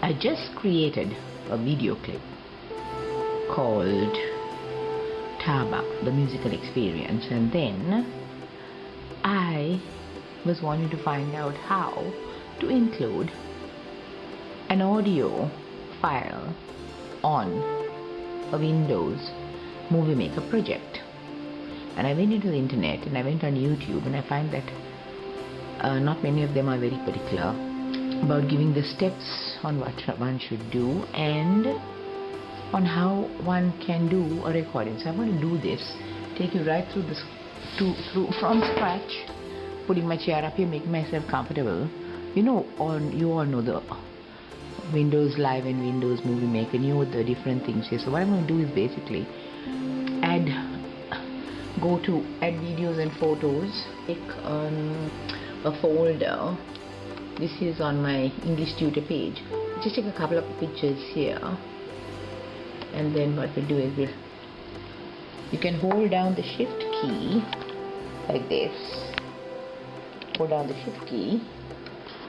I just created a video clip called Taba, the musical experience, and then I was wanting to find out how to include an audio file on a Windows Movie Maker project. And I went into the internet and I went on YouTube, and I find that not many of them are very particular about giving the steps on what one should do and on how one can do a recording. So I'm going to do this, take you right through this, through from scratch, putting my chair up here, making myself comfortable. You all know the Windows Live and Windows Movie Maker, you know the different things here. So what I'm going to do is basically go to add videos and photos, click on a folder. This is on my English tutor page. Just take a couple of pictures here, and then what we'll do is you can hold down the shift key like this, hold down the shift key,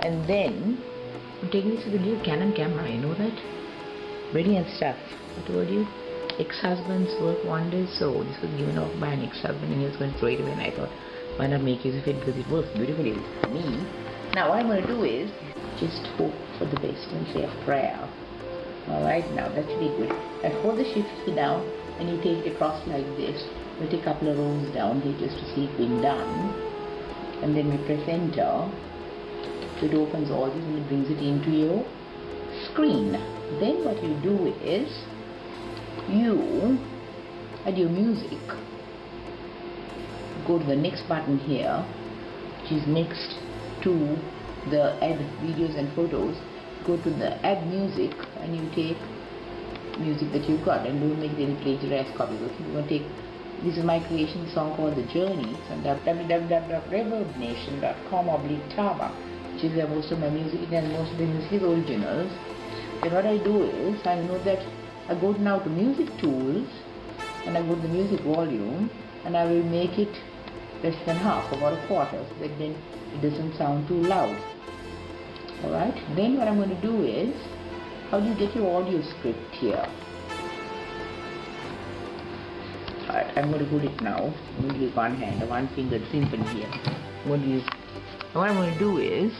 and then I'm taking this with a little Canon camera, you know that? Brilliant stuff. I told you, ex-husbands work wonders. So this was given off by an ex-husband and he was going to throw it away, and I thought, why not make use of it, because it works beautifully with me. Now what I'm going to do is just hope for the best and say a prayer. Alright, now that should be good. I hold the shift key down and you take it across like this. We'll take a couple of rows down here just to see it being done. And then we press enter. So it opens all this and it brings it into your screen. Then what you do is you add your music. Go to the next button here, which is next to the add videos and photos. Go to the add music and you take music that you've got, and don't make any plagiarized copies. Okay, we're going to take, this is my creation song called The Journey. It's on www.reverbnation.com/Taba, which is where most of my music is, and most of the music is originals. Then what I do is, I know that I go now to music tools and I go to the music volume and I will make it less than half, about a quarter, so that then it doesn't sound too loud. Alright, then what I'm going to do is, how do you get your audio script here? Alright, I'm going to put it now. I'm going to use one hand, a one-fingered symphony here. What I'm going to do is,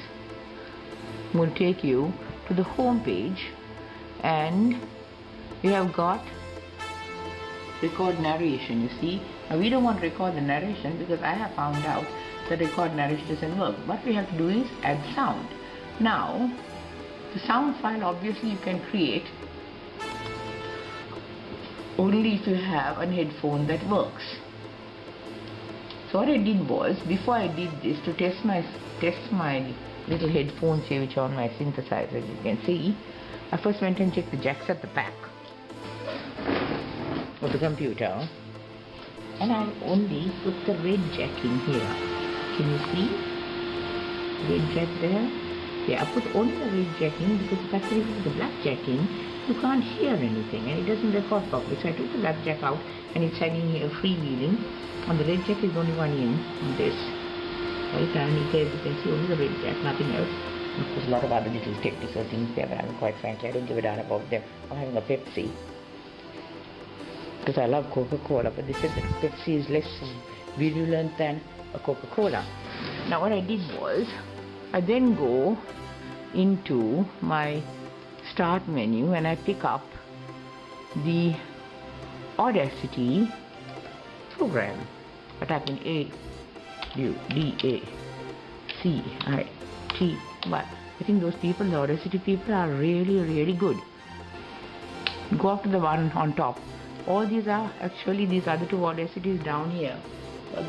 I'm going to take you to the home page, and you have got record narration, you see. Now we don't want to record the narration because I have found out that record narration doesn't work. What we have to do is add sound. Now, the sound file obviously you can create only if you have a headphone that works. So what I did was, before I did this, to test my little headphones here which are on my synthesizer, as you can see, I first went and checked the jacks at the back of the computer, and I only put the red jack in here. Can you see? Red jack there? Yeah, I put only the red jack in because if I put the black jack in, you can't hear anything and it doesn't record properly. So I took the black jack out and it's hanging here freewheeling, and the red jack is only one in on this. Right, and here you can see only the red jack, nothing else. Of course, a lot of other little technical things there, but quite frankly, I don't give a darn about them. I'm having a Pepsi because I love Coca-Cola, but they said that Pepsi is less virulent than a Coca-Cola. Now what I did was, I then go into my start menu and I pick up the Audacity program. I type in A-U-D-A-C-I-T-Y. I think those people, the Audacity people, are really, really good. Go up to the one on top. All these are actually, these other two Audacities down here.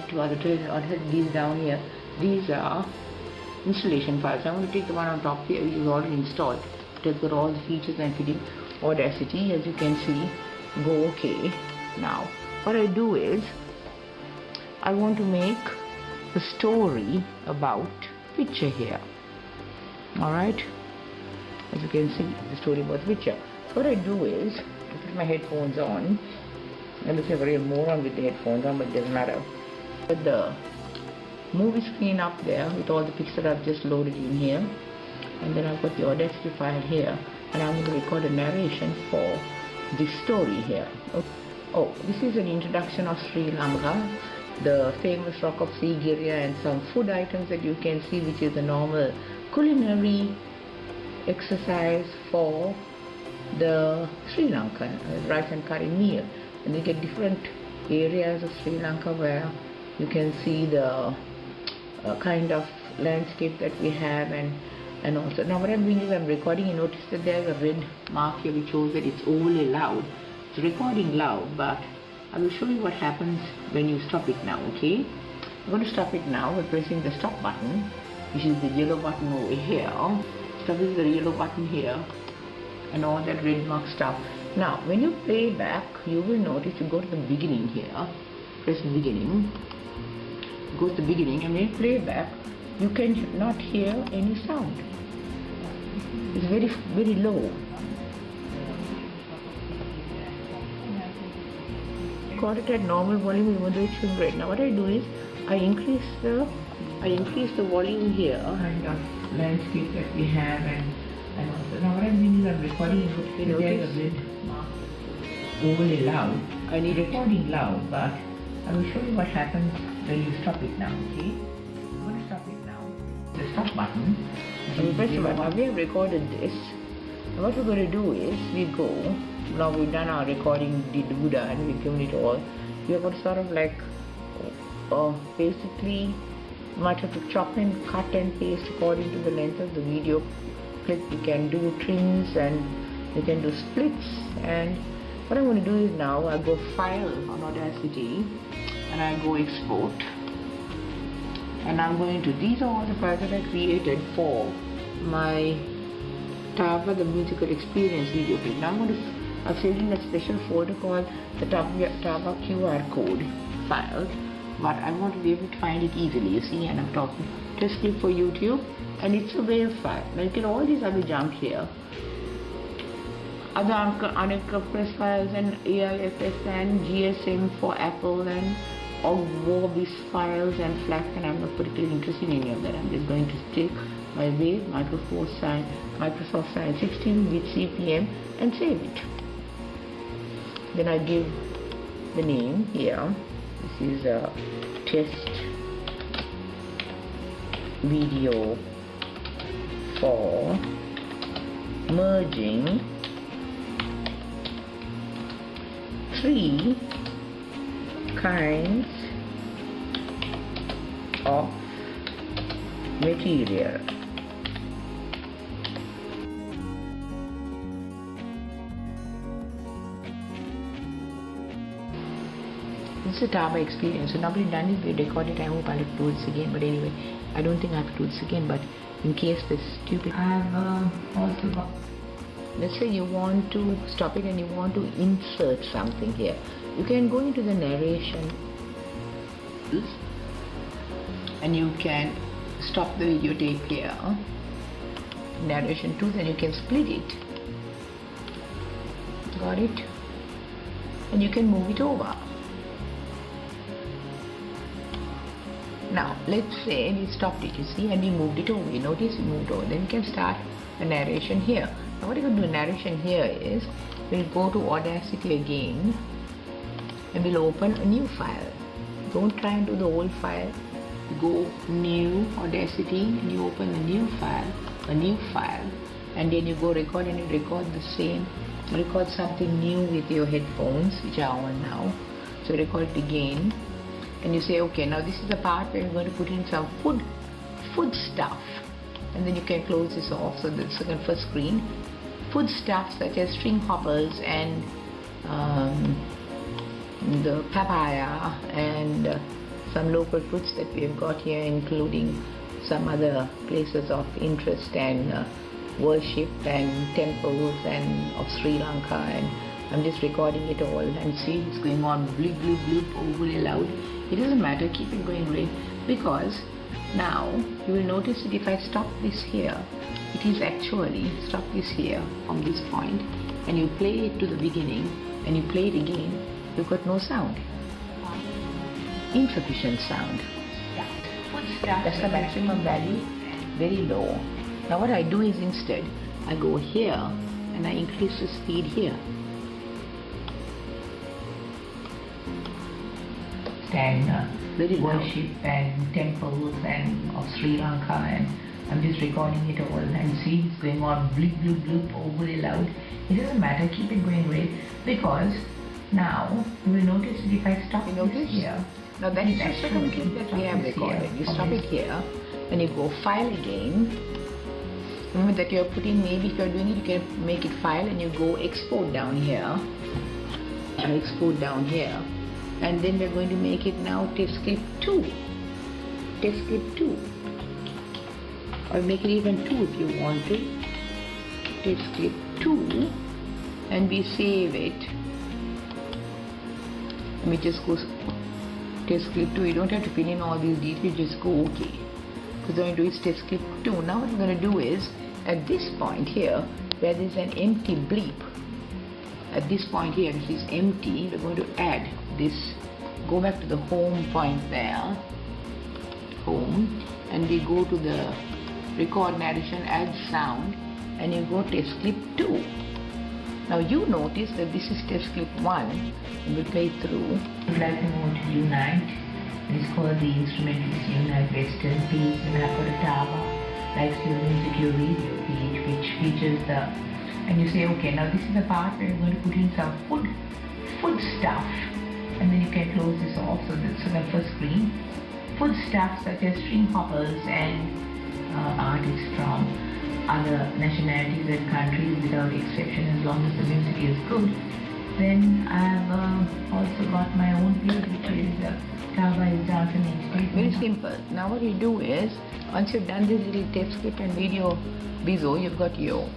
The other two Audacities down here. These are installation files. I'm going to take the one on top here, which is already installed. It has got all the features and fitting Audacity, as you can see. Go OK. Now, what I do is, I want to make a story about picture here. Alright? As you can see, the story about picture. So what I do is, I put my headphones on. I look like a real moron with the headphones on, but it doesn't matter. Put the movie screen up there with all the pictures that I've just loaded in here, and then I've got the Audacity file here. and I'm going to record a narration for this story here. Oh, this is an introduction of Sri Lanka, the famous rock of Sigiriya, and some food items that you can see, which is a normal culinary exercise for the Sri Lankan rice and curry meal. And you get different areas of Sri Lanka where you can see the kind of landscape that we have, and also now what I'm doing is I'm recording. You notice that there's a red mark here which shows that it's overly loud. It's recording loud, but I will show you what happens when you stop it now. Okay, I'm going to stop it now by pressing the stop button, which is the yellow button over here. Stop is the yellow button here, and all that red mark stuff. Now when you play back, you will notice you go to the beginning here, press beginning, go to the beginning, and when you play back you can not hear any sound. It's very low. Got it at normal volume even though it's showing red. Now what I do is I increase the volume here, and the landscape that we have, and also now what I'm doing is I'm recording it. There's a red mark overly loud. I need recording loud, but I will show you what happens when you stop it now. Okay, I'm going to stop it now. The stop button. So we press the button. Now we have recorded this. And what we're going to do is we go. Now we've done our recording, did Buddha, and we've given it all. We are going to sort of like basically you might have to chop and cut and paste according to the length of the video clip. You can do trims and you can do splits. And what I'm going to do is now I go file on Audacity and I go export, and I'm going to, these are all the files that I created for my Tava the musical experience video clip. Now I'm going to I've saved in a special folder called the Tava QR code files, but I want to be able to find it easily, you see, and I'm talking test clip for YouTube, and it's a WAV file. Now you get all these other junk here, other uncompressed files and AIFS and GSM for Apple and Vorbis files and FLAC, and I'm not particularly interested in any of that. I'm just going to take my WAV Microsoft Sign 16-bit CPM and save it. Then I give the name here. This is a test video for merging 3 kinds of material. This is a Tava experience. So now we've done it, we recorded. I hope I'll have to do this again, but anyway, I don't think I have to do this again, but in case this stupid, I have also got, let's say you want to stop it and you want to insert something here. You can go into the narration and you can stop the videotape here, narration 2, then you can split it. Got it? And you can move it over. Now let's say we stopped it, you see, and we moved it over. You notice we moved over. Then we can start a narration here. Now what you're going to do in narration here is we'll go to Audacity again and we'll open a new file. Don't try and do the old file. Go new Audacity and you open a new file, and then you go record and you record the same, record something new with your headphones, which are on now. So record it again. And you say, okay, now this is the part where you're going to put in some food stuff, and then you can close this off. So the first screen, food stuff such as string hoppers and the papaya and some local fruits that we have got here, including some other places of interest and worship and temples and of Sri Lanka, and I'm just recording it all, and see it's going on bleep bleep bleep overly loud. It doesn't matter, keep it going great, because now you will notice that if I stop this here, it is actually stop this here from this point, and you play it to the beginning and you play it again, you've got no sound, insufficient sound. That's the maximum value, very low. Now what I do is instead I go here and I increase the speed here. And worship and temples and of Sri Lanka, and I'm just recording it all, and see it's going on bleep bleep bleep overly loud. It doesn't matter, keep it going great, because now you will notice that if I stop this here, now that is the second clip that we have recorded. You stop it here, and you go file again. Remember that you're putting, maybe if you're doing it, you can make it file and you go export down here, and export down here. And then we're going to make it now test clip 2. Test clip 2. Or make it even 2 if you want to. Test clip 2. And we save it. Let me just go test clip 2. You don't have to fill in all these details, just go OK. Because we're going to do is test clip 2. Now what we're going to do is, at this point here, where there's an empty bleep, at this point here, which is empty, we're going to add this. Go back to the home point there, home, and we go to the record narration, add sound, and you go test clip 2. Now you notice that this is test clip 1, and we play through. I'd like to move to Unite. It is called the instrument is Unite Western piece, and I've got a Tava, likes your music, your radio page, which features the, and you say, okay, now this is the part where you're going to put in some food stuff, and then you can close this off. So that's the first screen. Food stuff such as string hoppers and artists from other nationalities and countries without exception, as long as the music is good. Then I've also got my own page, which is Tava is dance and instrument. Very simple. Now what you do is, once you've done this little text clip and video bizo, you've got your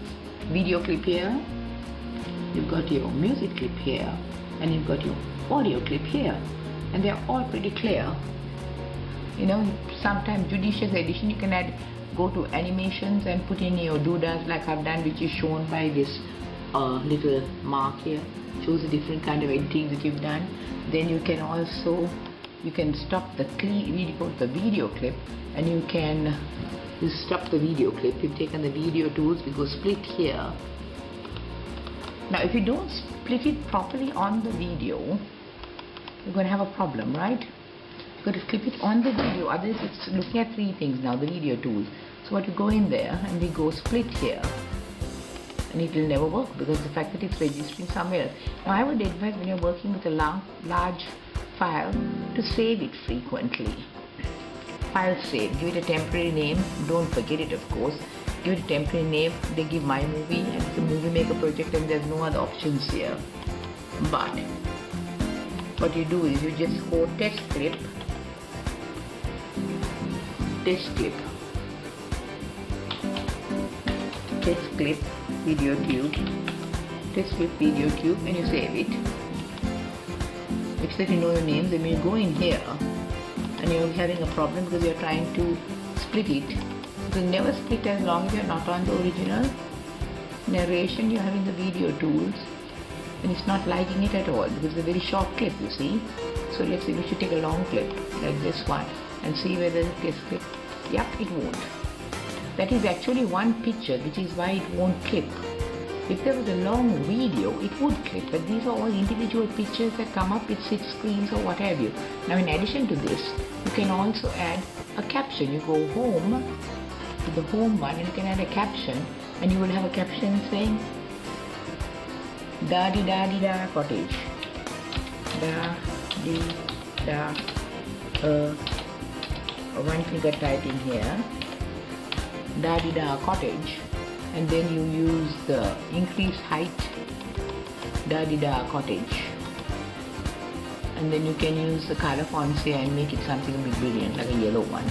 video clip here, you've got your music clip here, and you've got your audio clip here, and they're all pretty clear. You know, sometimes judicious edition, you can add, go to animations and put in your doodads like I've done, which is shown by this little mark here, shows a different kind of editing that you've done. Then you can also, you can stop the video clip, and you can stop the video clip. You've taken the video tools, we go split here. Now if you don't split it properly on the video, you're going to have a problem, right? You've got to clip it on the video, otherwise it's looking at 3 things now, the video tools. So what, you go in there and we go split here, and it will never work because the fact that it's registering somewhere else. Now I would advise, when you're working with a large file, to save it frequently. File save, give it a temporary name, don't forget it of course. Give it a temporary name, they give my movie, and it's a movie maker project and there's no other options here. But what you do is you just go test clip, video tube, test clip video tube, and you save it. Except you know your name. Then you go in here and you're having a problem because you're trying to split it. You will never split as long as you're not on the original. Narration, you're having the video tools, and it's not liking it at all because it's a very short clip, you see. So let's see, we should take a long clip like this one and see whether it gets clipped. Yep, it won't. That is actually one picture, which is why it won't clip. If there was a long video, it would clip, but these are all individual pictures that come up with 6 screens or what have you. Now in addition to this, you can also add a caption. You go home to the home one and you can add a caption, and you will have a caption saying da di da cottage, da di da, one finger typing here, da di da cottage, and then you use the increase height, da di da cottage, and then you can use the color fonts here and make it something a bit brilliant, like a yellow one,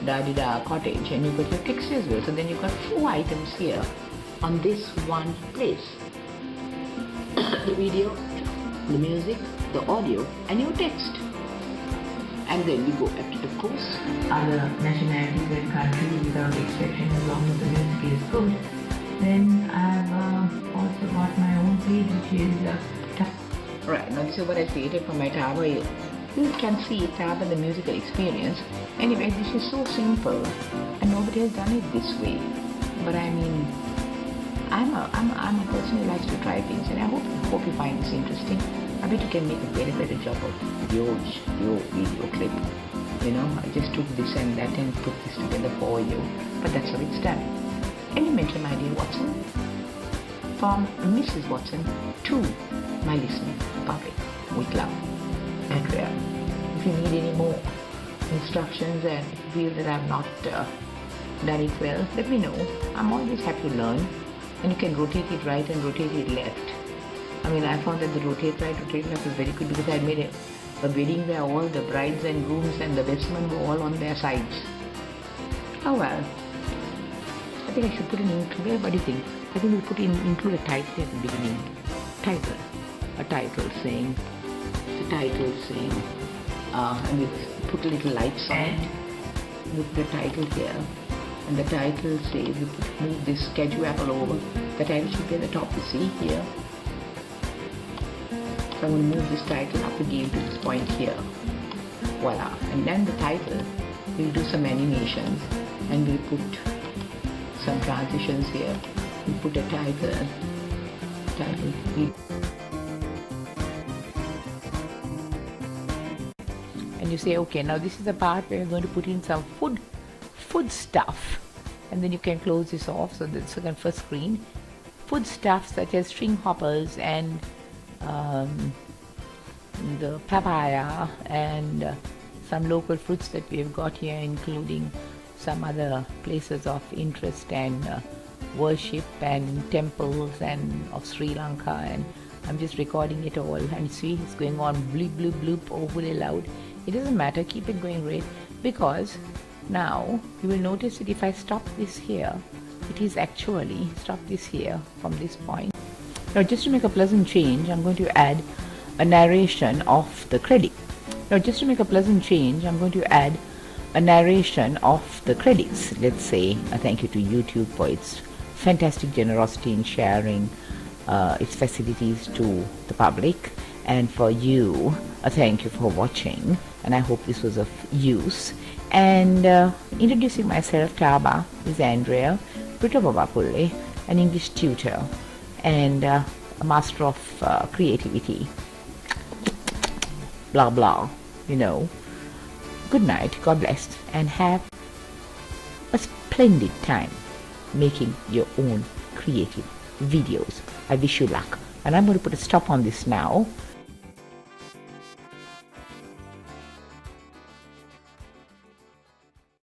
da di da cottage, and you've got your text as well. So then you've got 4 items here on this one place: the video, the music, the audio, and your text. And then we go up to, of course, other nationalities and countries without exception, as long as the music is good. Then I've also got my own page, which is right. Now this is what I created for my Tava. You can see Tava, the musical experience. Anyway, this is so simple, and nobody has done it this way. But I mean, I'm a person who likes to try things, and I hope you find this interesting. I bet you can make a very better job of your video clip. You know, I just took this and that and put this together for you, but that's how it's done. Elementary, my dear Watson, from Mrs. Watson to my listening public, with love, Andrea. If you need any more instructions and feel that I've not done it well, let me know. I'm always happy to learn, and you can rotate it right and rotate it left. I mean, I found that the rotate right, rotate left is very good because I made a wedding where all the brides and grooms and the best men were all on their sides. Oh well. I think I should put an intro. What do you think? I think we'll include a title at the beginning. Title. A title saying, and we'll put little lights on it. We'll put a title here. And the title says, we move this schedule apple over. The title should be at the top, you see here. So I'm going to move this title up again to this point here. Voila. And then the title, we'll do some animations and we'll put some transitions here. We'll put a title. And you say, okay, now this is the part where you're going to put in some food stuff. And then you can close this off. So the second first screen. Food stuff such as string hoppers and the papaya and some local fruits that we've got here, including some other places of interest and worship and temples and of Sri Lanka, and I'm just recording it all, and see it's going on bloop bloop bloop overly loud. It doesn't matter, keep it going right, because now you will notice that if I stop this here, it is actually stop this here from this point. Now just to make a pleasant change, I'm going to add a narration of the credit. Now just to make a pleasant change, I'm going to add a narration of the credits. Let's say a thank you to YouTube for its fantastic generosity in sharing its facilities to the public, and for you a thank you for watching, and I hope this was of use. And introducing myself, Taba is Andrea Pulle, an English tutor and a master of creativity, blah blah, you know. Good night, God bless, and have a splendid time making your own creative videos. I wish you luck, and I'm going to put a stop on this now.